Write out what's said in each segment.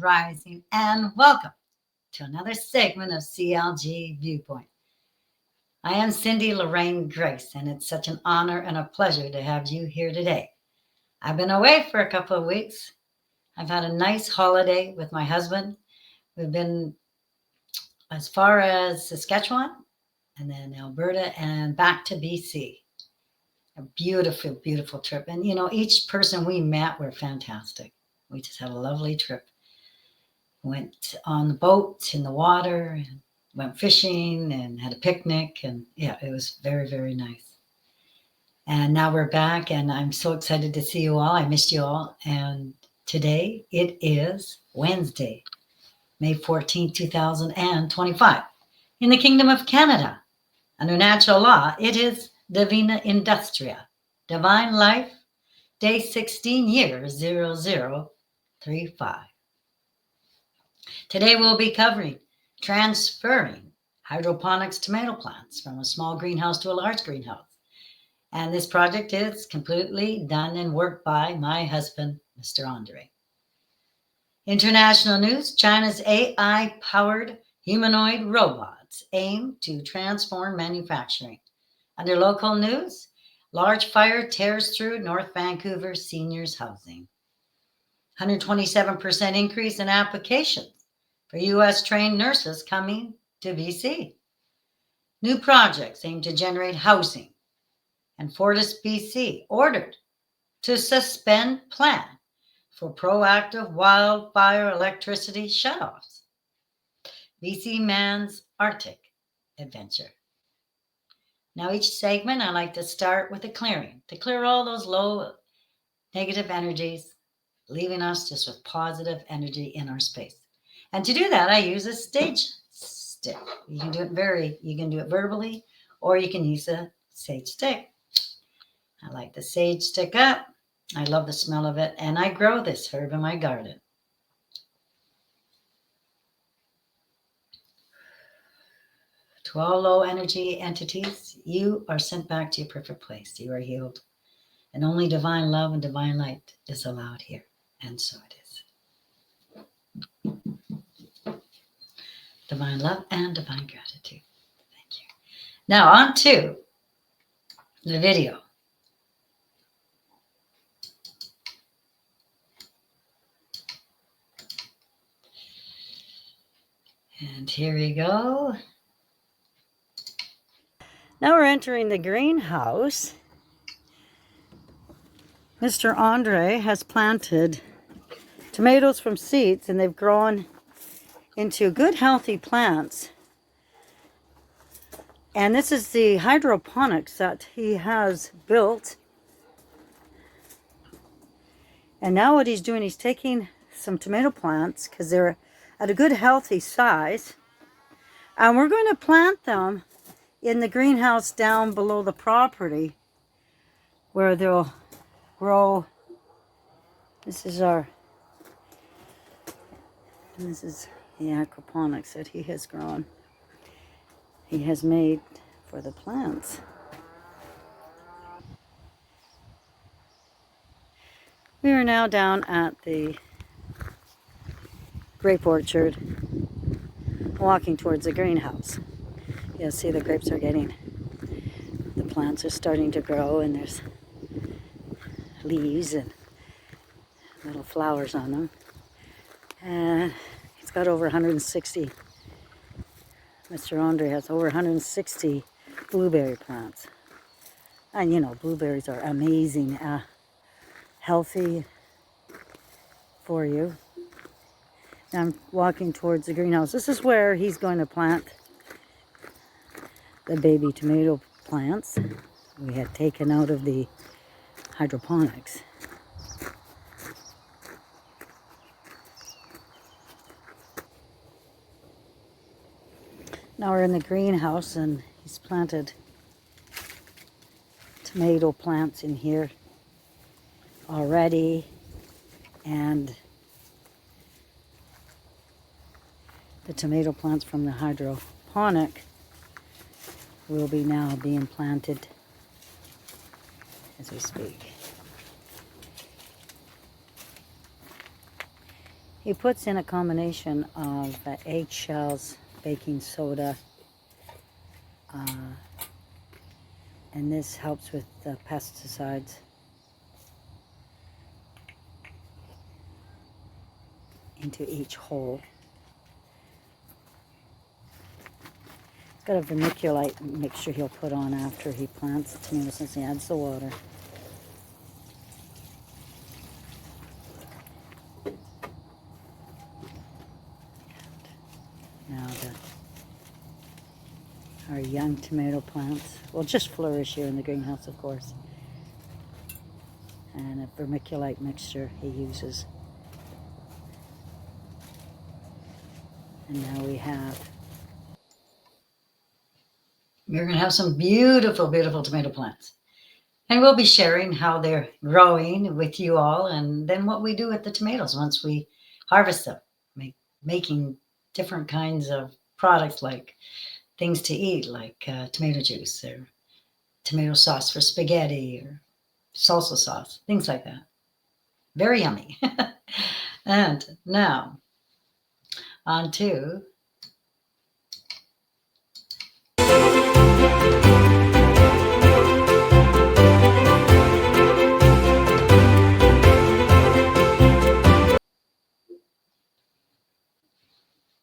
rising, and welcome to another segment of CLG Viewpoint. I am Cindy Lorraine Grais, and it's such an honor and a pleasure to have you here today. I've been away for a couple of weeks. I've had a nice holiday with my husband. We've been as far as Saskatchewan, and then Alberta, and back to BC. A beautiful, beautiful trip. And, each person we met were fantastic. We just had a lovely trip. Went on the boat in the water, and went fishing, and had a picnic. And, yeah, it was very, very nice. And now we're back, and I'm so excited to see you all. I missed you all. And today it is Wednesday, May 14, 2025. In the Kingdom of Canada, under natural law, it is Divina Industria, Divine Life, Day 16, year 0035. Today we'll be covering transferring hydroponics tomato plants from a small greenhouse to a large greenhouse. And this project is completely done and worked by my husband, Mr. Andre. International news, China's AI-powered humanoid robots aim to transform manufacturing. Under local news, large fire tears through North Vancouver seniors housing. 127% increase in applications for U.S. trained nurses coming to BC. New projects aim to generate housing. And FortisBC ordered to suspend plan for proactive wildfire electricity shutoffs. BC man's Arctic adventure. Now, each segment, I like to start with a clearing, to clear all those low negative energies, leaving us just with positive energy in our space. And to do that, I use a sage stick. You can do it verbally, or you can use a sage stick. I like the sage stick up. I love the smell of it, and I grow this herb in my garden. To all low energy entities, you are sent back to your perfect place. You are healed. And only divine love and divine light is allowed here. And so it is. Divine love and divine gratitude. Thank you. Now on to the video. And here we go. Now we're entering the greenhouse. Mr. Andre has planted tomatoes from seeds, and they've grown into good, healthy plants. And this is the hydroponics that he has built. And now what he's doing, he's taking some tomato plants, because they're at a good, healthy size. And we're going to plant them in the greenhouse down below the property, where they'll grow. This is the aquaponics that he has grown. He has made for the plants. We are now down at the grape orchard, walking towards the greenhouse. You'll see the grapes are the plants are starting to grow, and there's leaves and little flowers on them. And it's got over 160, Mr. Andre has over 160 blueberry plants. And blueberries are amazing, healthy for you. Now I'm walking towards the greenhouse. This is where he's going to plant the baby tomato plants we had taken out of the hydroponics. Now we're in the greenhouse, and he's planted tomato plants in here already, and the tomato plants from the hydroponic will be now being planted as we speak. He puts in a combination of eggshells, baking soda, and this helps with the pesticides. Into each hole. It's got a vermiculite mixture he'll put on after he plants the tomatoes since he adds the water. Now our young tomato plants will just flourish here in the greenhouse, of course. And a vermiculite mixture he uses. And now we're going to have some beautiful, beautiful tomato plants. And we'll be sharing how they're growing with you all, and then what we do with the tomatoes once we harvest them, making different kinds of products like things to eat, like tomato juice or tomato sauce for spaghetti or salsa sauce, things like that. Very yummy. And now, on to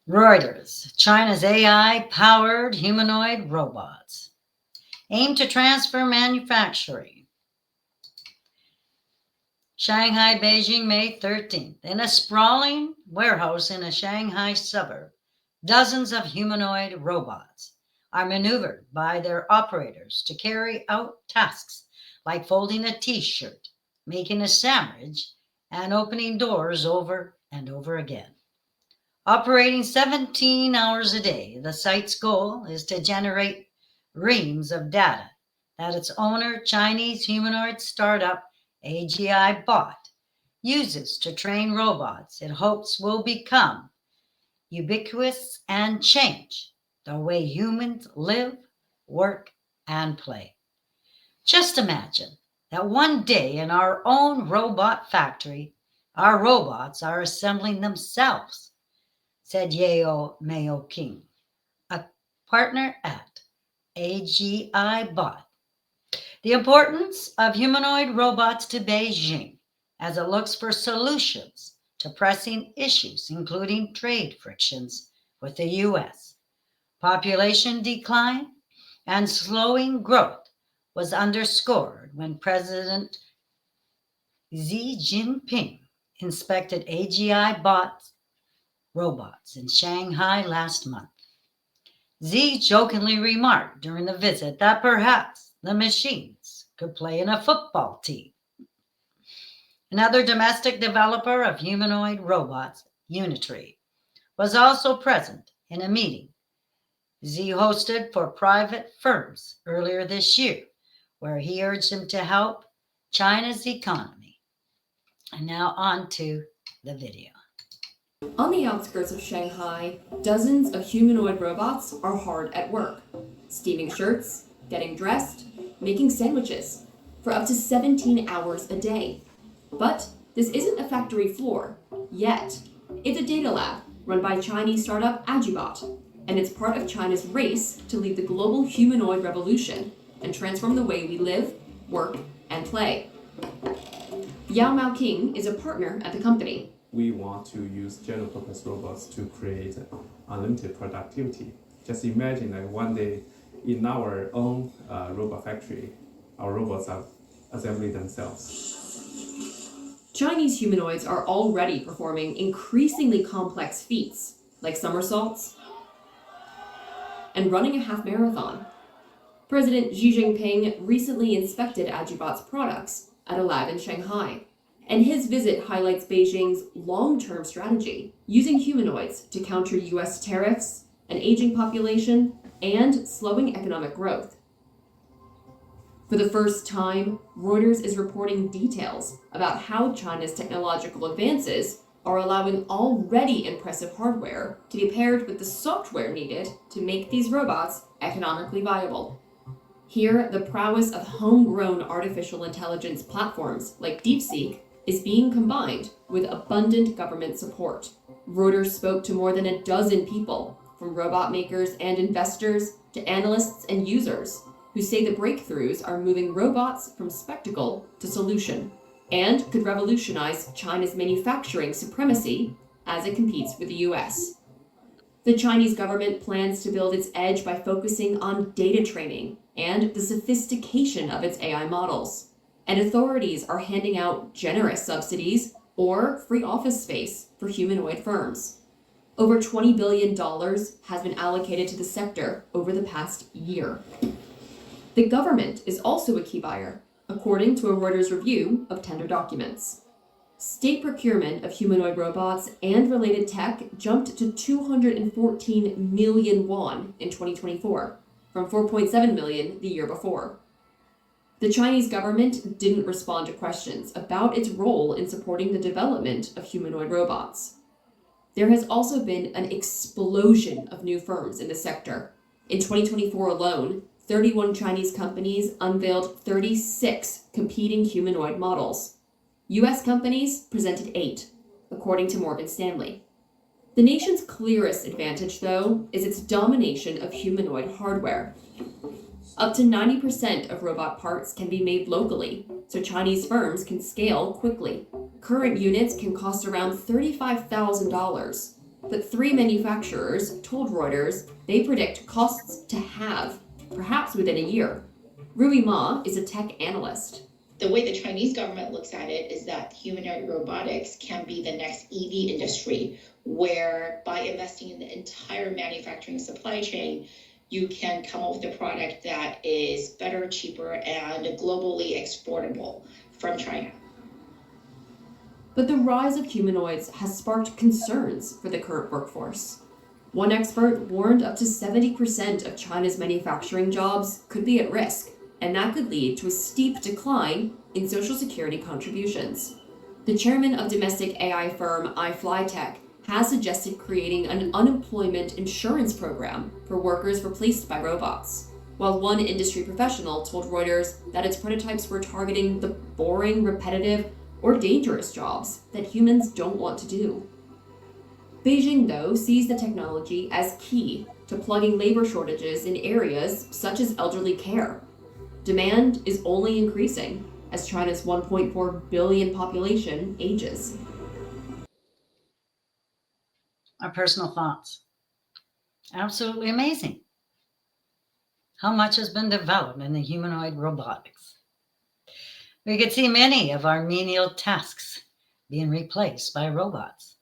Reuters. China's AI-powered humanoid robots aim to transfer manufacturing. Shanghai, Beijing, May 13th. In a sprawling warehouse in a Shanghai suburb, dozens of humanoid robots are maneuvered by their operators to carry out tasks like folding a t-shirt, making a sandwich, and opening doors over and over again. Operating 17 hours a day, the site's goal is to generate reams of data that its owner, Chinese humanoid startup AGI Bot, uses to train robots it hopes will become ubiquitous and change the way humans live, work, and play. Just imagine that one day in our own robot factory, our robots are assembling themselves, said Yeo Mayo King, a partner at AGI Bot. The importance of humanoid robots to Beijing as it looks for solutions to pressing issues, including trade frictions with the U.S., population decline, and slowing growth, was underscored when President Xi Jinping inspected AGI Bot robots in Shanghai last month. Xi jokingly remarked during the visit that perhaps the machines could play in a football team. Another domestic developer of humanoid robots, Unitree, was also present in a meeting Xi hosted for private firms earlier this year, where he urged them to help China's economy. And now on to the video. On the outskirts of Shanghai, dozens of humanoid robots are hard at work, steaming shirts, getting dressed, making sandwiches, for up to 17 hours a day. But this isn't a factory floor, yet. It's a data lab run by Chinese startup Agibot, and it's part of China's race to lead the global humanoid revolution and transform the way we live, work, and play. Yao Maoqing is a partner at the company. We want to use general purpose robots to create unlimited productivity. Just imagine that one day in our own robot factory, our robots are assembling themselves. Chinese humanoids are already performing increasingly complex feats, like somersaults and running a half marathon. President Xi Jinping recently inspected Agibot's products at a lab in Shanghai, and his visit highlights Beijing's long-term strategy, using humanoids to counter US tariffs, an aging population, and slowing economic growth. For the first time, Reuters is reporting details about how China's technological advances are allowing already impressive hardware to be paired with the software needed to make these robots economically viable. Here, the prowess of homegrown artificial intelligence platforms like DeepSeek is being combined with abundant government support. Reuters spoke to more than a dozen people, from robot makers and investors to analysts and users, who say the breakthroughs are moving robots from spectacle to solution and could revolutionize China's manufacturing supremacy as it competes with the US. The Chinese government plans to build its edge by focusing on data training and the sophistication of its AI models. And authorities are handing out generous subsidies or free office space for humanoid firms. Over $20 billion has been allocated to the sector over the past year. The government is also a key buyer, according to a Reuters review of tender documents. State procurement of humanoid robots and related tech jumped to 214 million won in 2024, from 4.7 million the year before. The Chinese government didn't respond to questions about its role in supporting the development of humanoid robots. There has also been an explosion of new firms in the sector. In 2024 alone, 31 Chinese companies unveiled 36 competing humanoid models. US companies presented 8, according to Morgan Stanley. The nation's clearest advantage, though, is its domination of humanoid hardware. Up to 90% of robot parts can be made locally, so Chinese firms can scale quickly. Current units can cost around $35,000, but 3 manufacturers told Reuters they predict costs to halve, perhaps within a year. Rui Ma is a tech analyst. The way the Chinese government looks at it is that humanoid robotics can be the next EV industry, where by investing in the entire manufacturing supply chain, you can come up with a product that is better, cheaper, and globally exportable from China. But the rise of humanoids has sparked concerns for the current workforce. One expert warned up to 70% of China's manufacturing jobs could be at risk, and that could lead to a steep decline in Social Security contributions. The chairman of domestic AI firm iFlyTech has suggested creating an unemployment insurance program for workers replaced by robots, while one industry professional told Reuters that its prototypes were targeting the boring, repetitive, or dangerous jobs that humans don't want to do. Beijing, though, sees the technology as key to plugging labor shortages in areas such as elderly care. Demand is only increasing as China's 1.4 billion population ages. Our personal thoughts. Absolutely amazing. How much has been developed in the humanoid robotics. We could see many of our menial tasks being replaced by robots.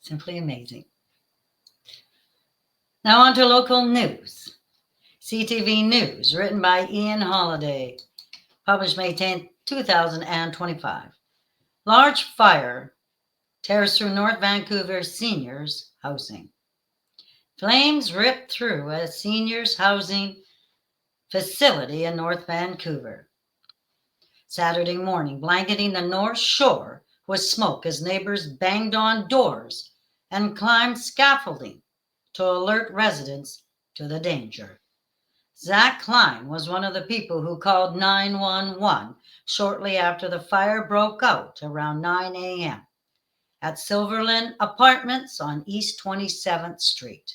Simply amazing. Now on to local news. CTV News, written by Ian Holliday, published May 10, 2025. Large fire tears through North Vancouver seniors' housing. Flames ripped through a seniors' housing facility in North Vancouver Saturday morning, blanketing the North Shore with smoke as neighbors banged on doors and climbed scaffolding to alert residents to the danger. Zach Klein was one of the people who called 911 shortly after the fire broke out around 9 a.m. at Silverland Apartments on East 27th Street.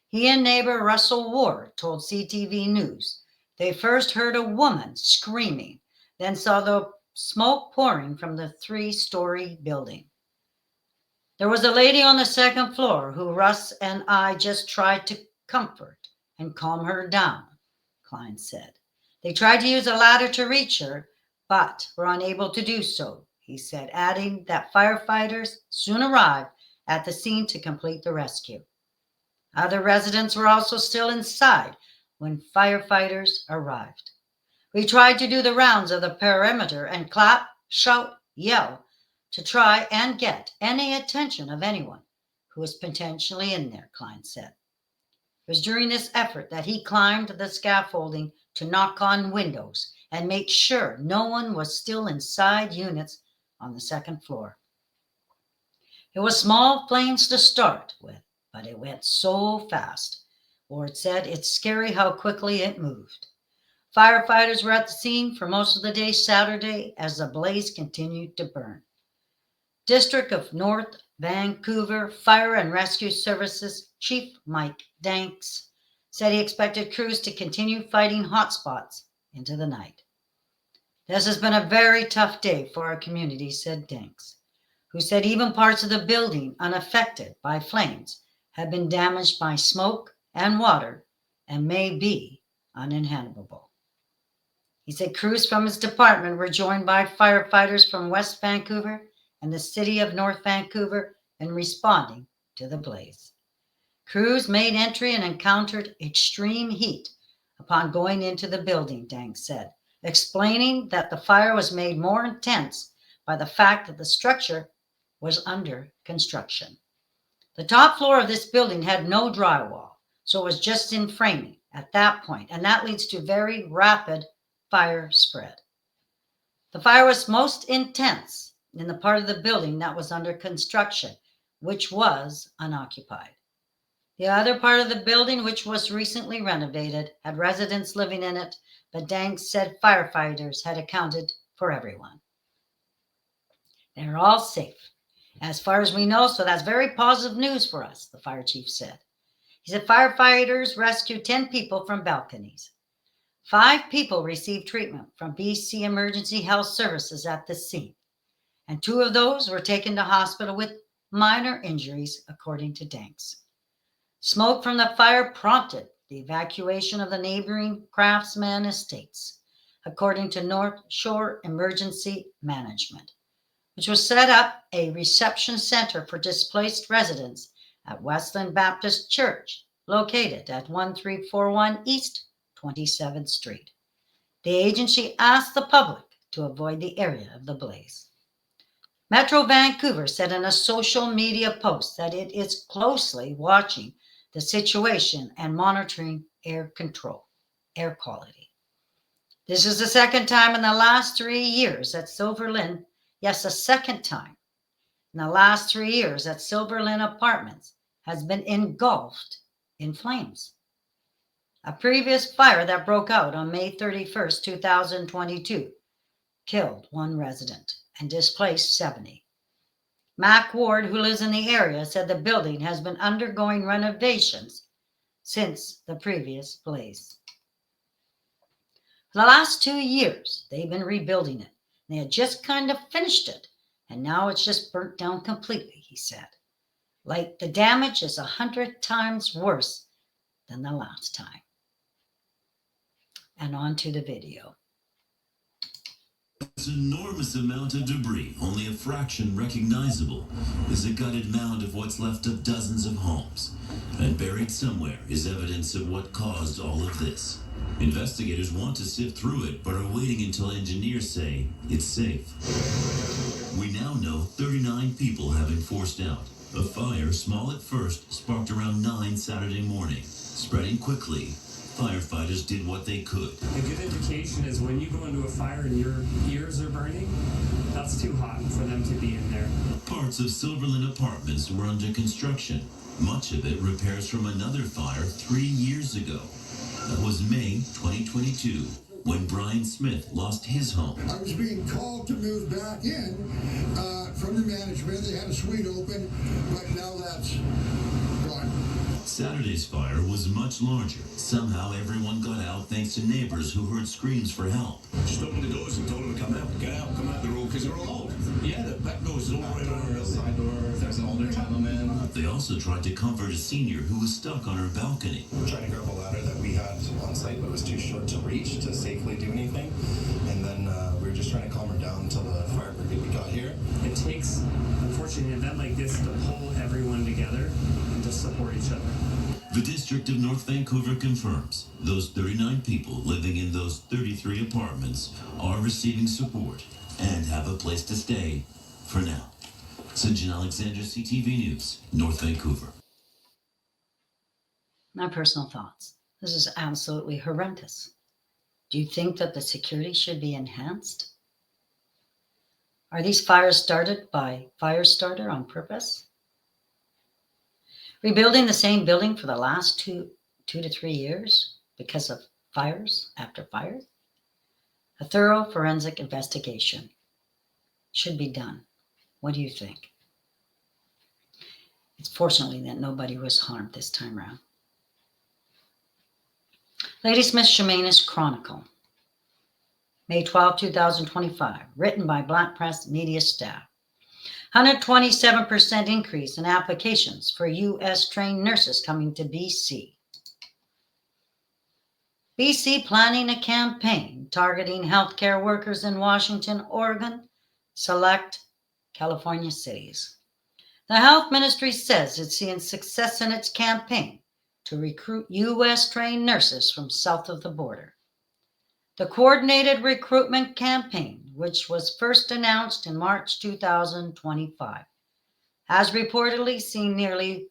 He and neighbor Russell Ward told CTV News they first heard a woman screaming, then saw the smoke pouring from the 3-story building. There was a lady on the 2nd floor who Russ and I just tried to comfort and calm her down, Klein said. They tried to use a ladder to reach her, but were unable to do so, he said, adding that firefighters soon arrived at the scene to complete the rescue. Other residents were also still inside when firefighters arrived. We tried to do the rounds of the perimeter and clap, shout, yell to try and get any attention of anyone who was potentially in there, Klein said. It was during this effort that he climbed the scaffolding to knock on windows and make sure no one was still inside units on the 2nd floor. It was small flames to start with, but it went so fast. Ward said it's scary how quickly it moved. Firefighters were at the scene for most of the day Saturday as the blaze continued to burn. District of North Vancouver Fire and Rescue Services Chief Mike Danks said he expected crews to continue fighting hotspots into the night. This has been a very tough day for our community, said Danks, who said even parts of the building unaffected by flames have been damaged by smoke and water and may be uninhabitable. He said crews from his department were joined by firefighters from West Vancouver and the city of North Vancouver in responding to the blaze. Crews made entry and encountered extreme heat upon going into the building, Danks said, explaining that the fire was made more intense by the fact that the structure was under construction. The top floor of this building had no drywall, so it was just in framing at that point, and that leads to very rapid fire spread. The fire was most intense in the part of the building that was under construction, which was unoccupied. The other part of the building, which was recently renovated, had residents living in it, but Danks said firefighters had accounted for everyone. They're all safe, as far as we know, so that's very positive news for us, the fire chief said. He said firefighters rescued 10 people from balconies. 5 people received treatment from BC Emergency Health Services at the scene, and 2 of those were taken to hospital with minor injuries, according to Danks. Smoke from the fire prompted the evacuation of the neighboring Craftsman Estates, according to North Shore Emergency Management, which was set up a reception center for displaced residents at Westland Baptist Church, located at 1341 East 27th Street. The agency asked the public to avoid the area of the blaze. Metro Vancouver said in a social media post that it is closely watching the situation and monitoring air quality. This is the second time in the last 3 years that Silver Lynn, yes, the second time in the last 3 years that Silver Lynn Apartments has been engulfed in flames. A previous fire that broke out on May 31st, 2022, killed 1 resident and displaced 70. Mac Ward, who lives in the area, said the building has been undergoing renovations since the previous blaze. For the last 2 years, they've been rebuilding it. They had just kind of finished it, and now it's just burnt down completely, he said. Like the damage is 100 times worse than the last time. And on to the video. This enormous amount of debris, only a fraction recognizable, is a gutted mound of what's left of dozens of homes. And buried somewhere is evidence of what caused all of this. Investigators want to sift through it, but are waiting until engineers say it's safe. We now know 39 people have been forced out. A fire, small at first, sparked around 9 Saturday morning. Spreading quickly, firefighters did what they could. A good indication is when you go into a fire and your ears are burning, that's too hot for them to be in there. Parts of Silver Lynn Apartments were under construction. Much of it repairs from another fire 3 years ago. That was May 2022, when Brian Smith lost his home. I was being called to move back in from the management. They had a suite open, but now that's gone. Saturday's fire was much larger. Somehow everyone got out thanks to neighbors who heard screams for help. Just opened the doors and told them to come out, come out the road, because they're all old. Yeah, the back doors are all right on the side door. If there's an older gentleman. They also tried to comfort a senior who was stuck on her balcony. We're trying to grab a ladder that we had on site, but it was too short to reach to safely do anything. And then we were just trying to calm her down until the fire brigade got here. It takes, unfortunately, an event like this to pull everyone together and to support each other. The District of North Vancouver confirms those 39 people living in those 33 apartments are receiving support and have a place to stay for now. St. Alexander, CTV News, North Vancouver. My personal thoughts. This is absolutely horrendous. Do you think that the security should be enhanced? Are these fires started by fire starter on purpose? Rebuilding the same building for the last two to 3 years because of fires after fires? A thorough forensic investigation should be done. What do you think? It's fortunately that nobody was harmed this time around. Ladysmith Shamanist Chronicle, May 12, 2025, written by Black Press Media staff. 127% increase in applications for U.S. trained nurses coming to BC. BC planning a campaign targeting healthcare workers in Washington, Oregon, select California cities. The health ministry says it's seeing success in its campaign to recruit U.S. trained nurses from south of the border. The coordinated recruitment campaign, which was first announced in March 2025, has reportedly seen nearly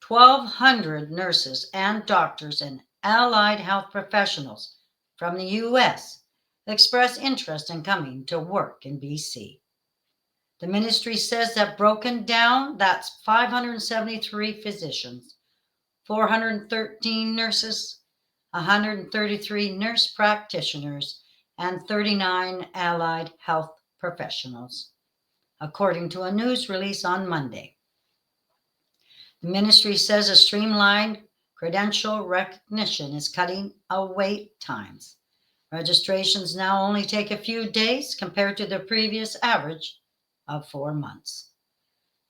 1,200 nurses and doctors and allied health professionals from the U.S. express interest in coming to work in BC. The ministry says that broken down, that's 573 physicians, 413 nurses, 133 nurse practitioners, and 39 allied health professionals, according to a news release on Monday. The ministry says a streamlined credential recognition is cutting wait times. Registrations now only take a few days compared to the previous average of 4 months.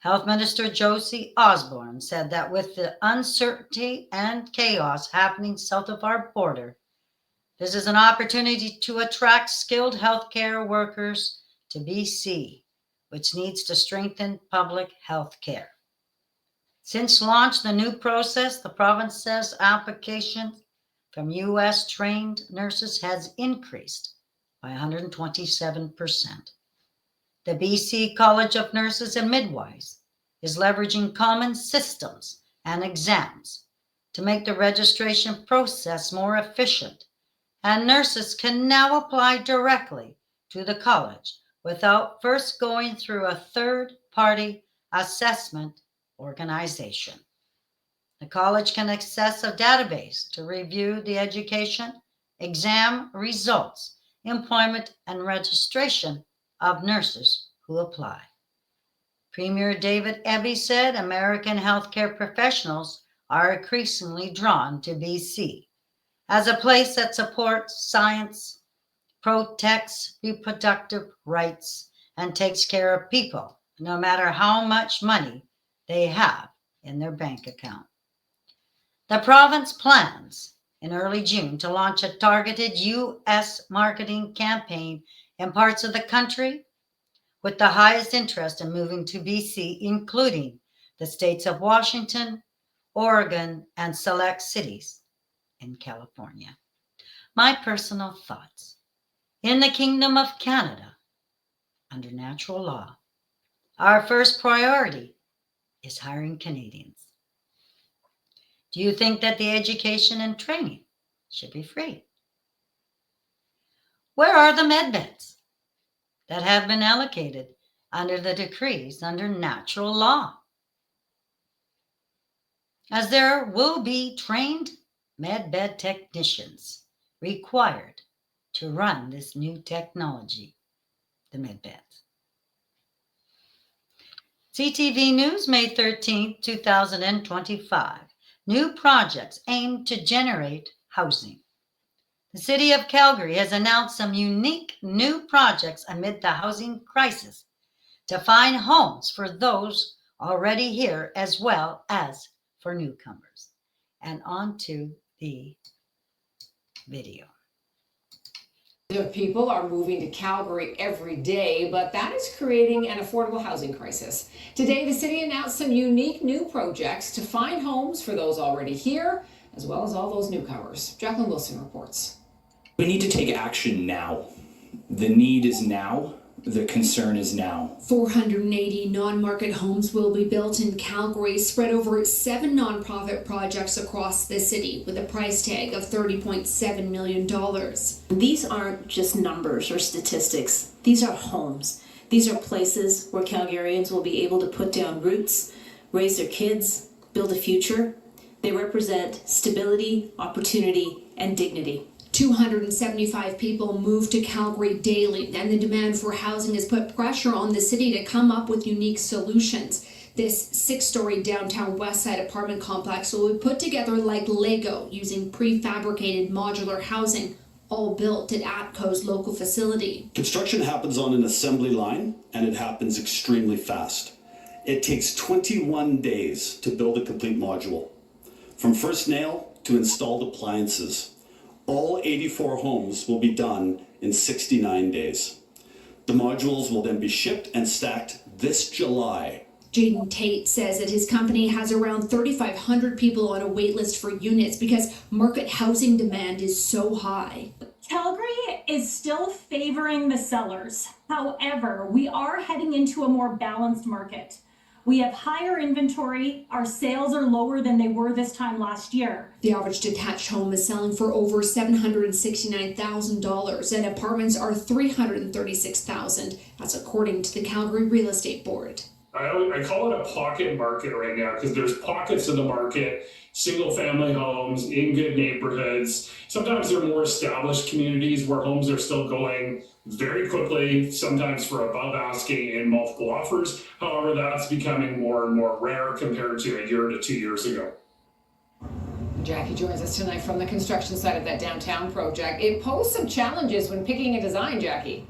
Health Minister Josie Osborne said that with the uncertainty and chaos happening south of our border, this is an opportunity to attract skilled healthcare workers to BC, which needs to strengthen public health care. Since launch the new process, the province says applications from U.S. trained nurses has increased by 127%. The BC College of Nurses and Midwives is leveraging common systems and exams to make the registration process more efficient, and nurses can now apply directly to the college without first going through a third-party assessment organization. The college can access a database to review the education, exam results, employment, and registration of nurses who apply. Premier David Eby said American healthcare professionals are increasingly drawn to BC as a place that supports science, protects reproductive rights, and takes care of people, no matter how much money they have in their bank account. The province plans in early June to launch a targeted U.S. marketing campaign in parts of the country with the highest interest in moving to BC, including the states of Washington, Oregon, and select cities in California. My personal thoughts. In the Kingdom of Canada, under natural law, our first priority is hiring Canadians. Do you think that the education and training should be free? Where are the med beds that have been allocated under the decrees under natural law? As there will be trained med bed technicians required to run this new technology, the med beds. CTV News, May 13, 2025. New projects aim to generate housing. The City of Calgary has announced some unique new projects amid the housing crisis to find homes for those already here as well as for newcomers. And on to the video. People are moving to Calgary every day, but that is creating an affordable housing crisis. Today, the city announced some unique new projects to find homes for those already here, as well as all those newcomers. Jacqueline Wilson reports. We need to take action now. The need is now. The concern is now. 480 non-market homes will be built in Calgary, spread over 7 nonprofit projects across the city, with a price tag of $30.7 million. These aren't just numbers or statistics. These are homes. These are places where Calgarians will be able to put down roots, raise their kids, build a future. They represent stability, opportunity, and dignity. 275 people move to Calgary daily, and the demand for housing has put pressure on the city to come up with unique solutions. This 6-story downtown Westside apartment complex will be put together like Lego using prefabricated modular housing, all built at ATCO's local facility. Construction happens on an assembly line, and it happens extremely fast. It takes 21 days to build a complete module. From first nail to installed appliances, all 84 homes will be done in 69 days. The modules will then be shipped and stacked this July. Jaden Tate says that his company has around 3,500 people on a wait list for units because market housing demand is so high. Calgary is still favoring the sellers. However, we are heading into a more balanced market. We have higher inventory. Our sales are lower than they were this time last year. The average detached home is selling for over $769,000 and apartments are $336,000. That's according to the Calgary Real Estate Board. I call it a pocket market right now because there's pockets of the market, single family homes in good neighborhoods. Sometimes they're more established communities where homes are still going very quickly, sometimes for above asking in multiple offers. However, that's becoming more and more rare compared to a year to 2 years ago. Jackie joins us tonight from the construction site of that downtown project. It posed some challenges when picking a design, Jackie.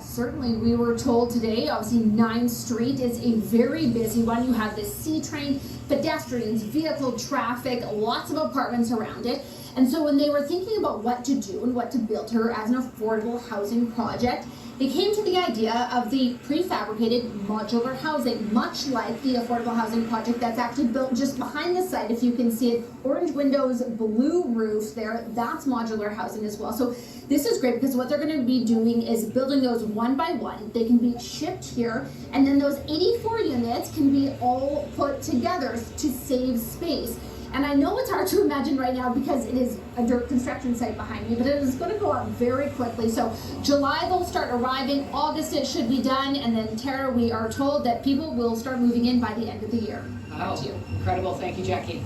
Certainly, we were told today, obviously 9th Street is a very busy one. You have the C train, pedestrians, vehicle traffic, lots of apartments around it. And so when they were thinking about what to do and what to build here as an affordable housing project, they came to the idea of the prefabricated modular housing, much like the affordable housing project that's actually built just behind the site. If you can see it, orange windows, blue roof there, that's modular housing as well. So this is great because what they're going to be doing is building those one by one. They can be shipped here, and then those 84 units can be all put together to save space. And I know it's hard to imagine right now because it is a dirt construction site behind me, but it is going to go up very quickly. So July they'll start arriving, August it should be done, and then Tara, we are told that people will start moving in by the end of the year. Oh, incredible. Thank you, Jackie.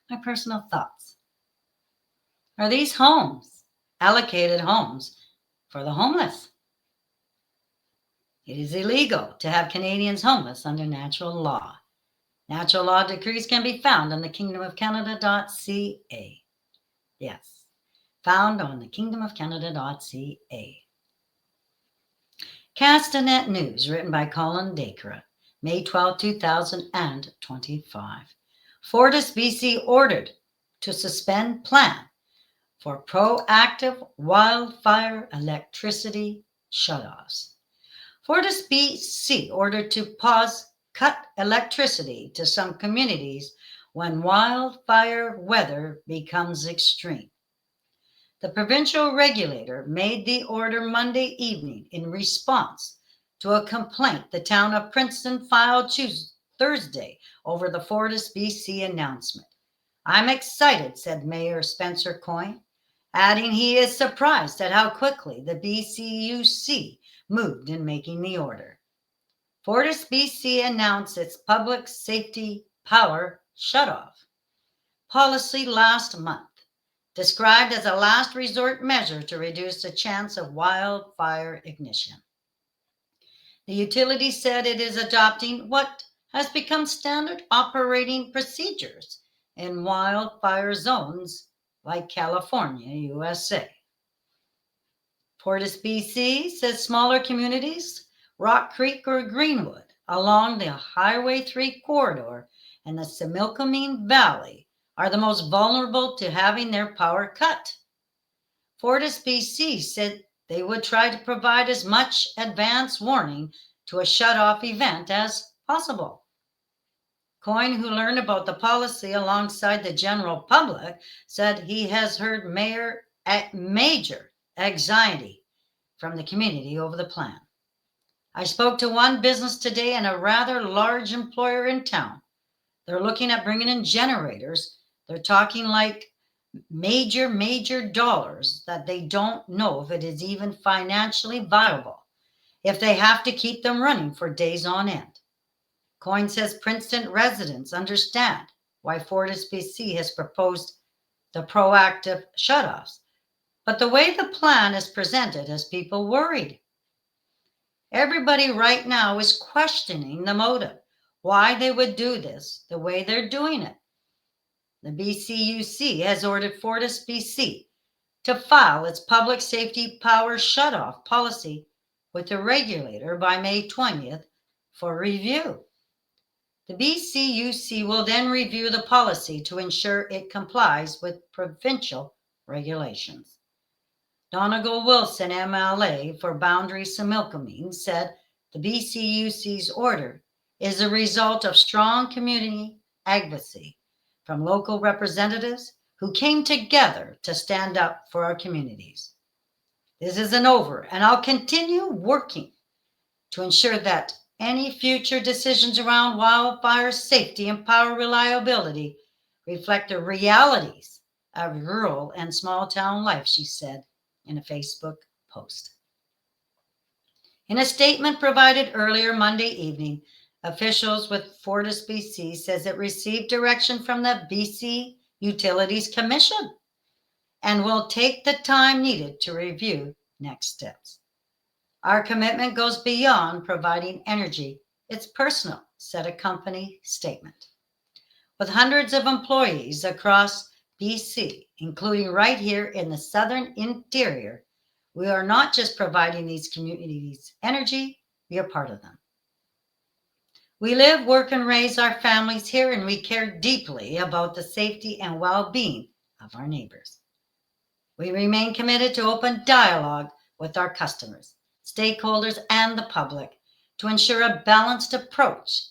My personal thoughts. Are these homes allocated homes for the homeless? It is illegal to have Canadians homeless under natural law. Natural law decrees can be found on the kingdomofcanada.ca. Yes, found on the kingdomofcanada.ca. Castanet News, written by Colin Dacre, May 12, 2025. FortisBC ordered to suspend plan for proactive wildfire electricity shutoffs. FortisBC ordered to cut electricity to some communities when wildfire weather becomes extreme. The provincial regulator made the order Monday evening in response to a complaint the town of Princeton filed Thursday over the FortisBC announcement. I'm excited, said Mayor Spencer Coyne, adding he is surprised at how quickly the BCUC moved in making the order. FortisBC announced its public safety power shutoff policy last month, described as a last resort measure to reduce the chance of wildfire ignition. The utility said it is adopting what has become standard operating procedures in wildfire zones like California, USA. FortisBC says smaller communities, Rock Creek or Greenwood, along the Highway 3 corridor and the Similkameen Valley are the most vulnerable to having their power cut. FortisBC said they would try to provide as much advance warning to a shutoff event as possible. Coyne, who learned about the policy alongside the general public, said he has heard major anxiety from the community over the plan. I spoke to one business today and a rather large employer in town. They're looking at bringing in generators. They're talking like major dollars that they don't know if it is even financially viable, if they have to keep them running for days on end. Coyne says Princeton residents understand why FortisBC has proposed the proactive shutoffs, but the way the plan is presented has people worried. Everybody right now is questioning the motive, why they would do this the way they're doing it. The BCUC has ordered FortisBC to file its public safety power shutoff policy with the regulator by May 20th for review. The BCUC will then review the policy to ensure it complies with provincial regulations. Donegal Wilson, MLA for Boundary Similkameen, said the BCUC's order is a result of strong community advocacy from local representatives who came together to stand up for our communities. This isn't over, and I'll continue working to ensure that any future decisions around wildfire safety and power reliability reflect the realities of rural and small town life, she said in a Facebook post. In a statement provided earlier Monday evening, officials with FortisBC says it received direction from the BC Utilities Commission and will take the time needed to review next steps. Our commitment goes beyond providing energy. It's personal, said a company statement. With hundreds of employees across BC, including right here in the southern interior, we are not just providing these communities energy, we are part of them. We live, work, and raise our families here, and we care deeply about the safety and well-being of our neighbors. We remain committed to open dialogue with our customers, stakeholders, and the public to ensure a balanced approach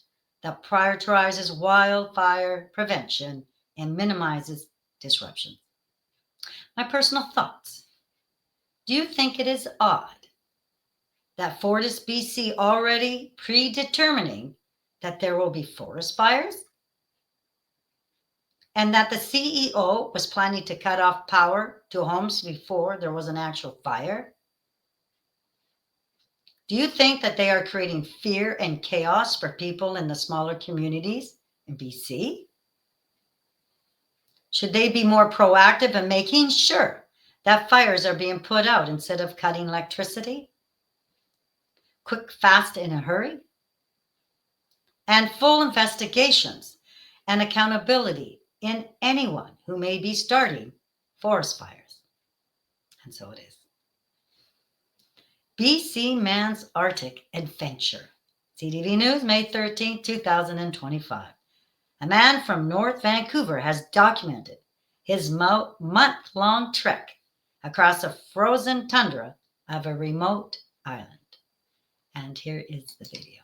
that prioritizes wildfire prevention and minimizes disruption. My personal thoughts. Do you think it is odd that FortisBC already predetermining that there will be forest fires? And that the CEO was planning to cut off power to homes before there was an actual fire? Do you think that they are creating fear and chaos for people in the smaller communities in BC? Should they be more proactive in making sure that fires are being put out instead of cutting electricity? Quick, fast, in a hurry? And full investigations and accountability in anyone who may be starting forest fires. And so it is. BC Man's Arctic Adventure. CTV News, May 13, 2025. A man from North Vancouver has documented his month-long trek across a frozen tundra of a remote island. And here is the video.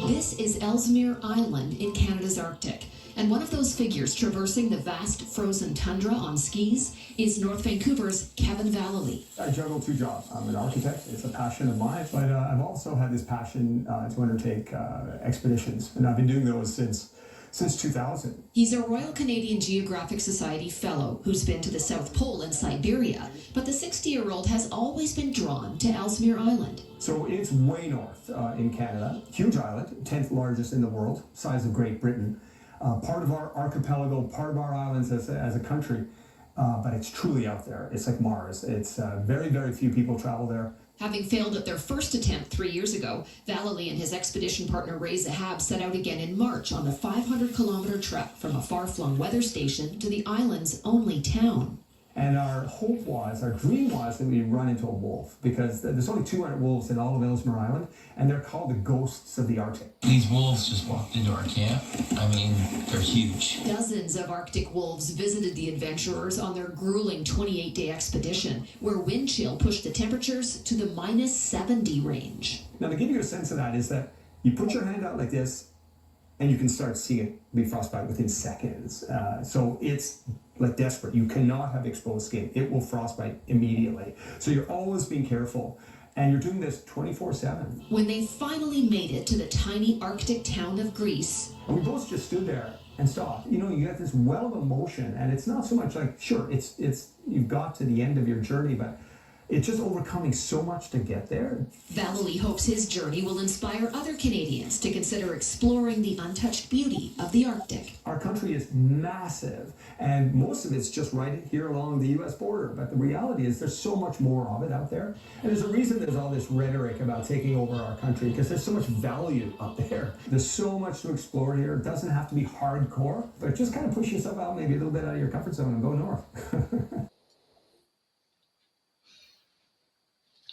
This is Ellesmere Island in Canada's Arctic, and one of those figures traversing the vast frozen tundra on skis is North Vancouver's Kevin Vallely. I juggle two jobs. I'm an architect, it's a passion of mine, but I've also had this passion to undertake expeditions, and I've been doing those since 2000. He's a Royal Canadian Geographic Society fellow who's been to the South Pole and Siberia, but the 60-year-old has always been drawn to Ellesmere Island. So it's way north in Canada, huge island, 10th largest in the world, size of Great Britain. Part of our archipelago, part of our islands as a country, but it's truly out there. It's like Mars. It's very, very few people travel there. Having failed at their first attempt 3 years ago, Vallely and his expedition partner Ray Zahab set out again in March on the 500-kilometer trek from a far-flung weather station to the island's only town. And our hope was, our dream was that we'd run into a wolf, because there's only 200 wolves in all of Ellesmere Island, and they're called the ghosts of the Arctic. These wolves just walked into our camp. I mean, they're huge. Dozens of Arctic wolves visited the adventurers on their grueling 28-day expedition, where wind chill pushed the temperatures to the minus 70 range. Now, to give you a sense of that is that you put your hand out like this, and you can start seeing it be frostbite within seconds. So it's like desperate. You cannot have exposed skin. It will frostbite immediately. So you're always being careful. And you're doing this 24/7. When they finally made it to the tiny Arctic town of Grais, and we both just stood there and stopped. You know, you get this well of emotion, and it's not so much like, sure, it's you've got to the end of your journey, but it's just overcoming so much to get there. Vallely hopes his journey will inspire other Canadians to consider exploring the untouched beauty of the Arctic. Our country is massive, and most of it's just right here along the U.S. border. But the reality is there's so much more of it out there. And there's a reason there's all this rhetoric about taking over our country, because there's so much value up there. There's so much to explore here. It doesn't have to be hardcore, but just kind of push yourself out maybe a little bit out of your comfort zone and go north.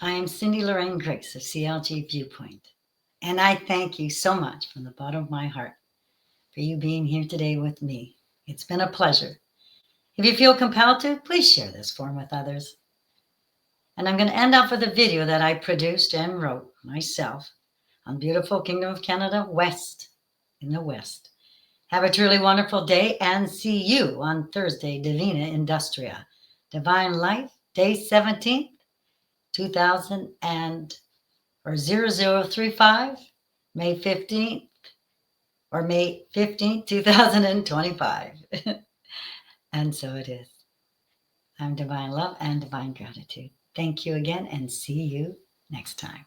I am Cindy Lorraine Grais of CLG Viewpoint, and I thank you so much from the bottom of my heart for you being here today with me. It's been a pleasure. If you feel compelled to, please share this forum with others. And I'm going to end off with a video that I produced and wrote myself on beautiful Kingdom of Canada West, in the West. Have a truly wonderful day, and see you on Thursday, Divina Industria, Divine Life, Day 17th. 0035, May 15th, or May 15th, 2025. And so it is. I'm Divine Love and Divine Gratitude. Thank you again, and see you next time.